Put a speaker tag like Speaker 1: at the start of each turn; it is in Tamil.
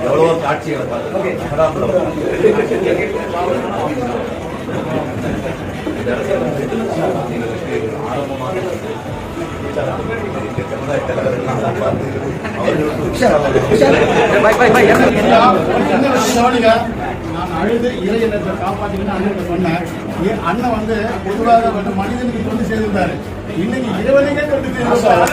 Speaker 1: எவ்வளவோ காட்சிகளை பார்த்து ஆரம்பமாக சமுதாய தலைவர்கள்
Speaker 2: நான் அழுது இறை எண்ணத்தை காப்பாற்றிக்கணும் அண்ணன் சொன்னேன். அண்ணன் வந்து பொதுவாக வந்து மனிதனுக்கு கொண்டு சேர்ந்திருந்தாரு. இன்னைக்கு இறைவனையே கொண்டு சேர்ந்தார்.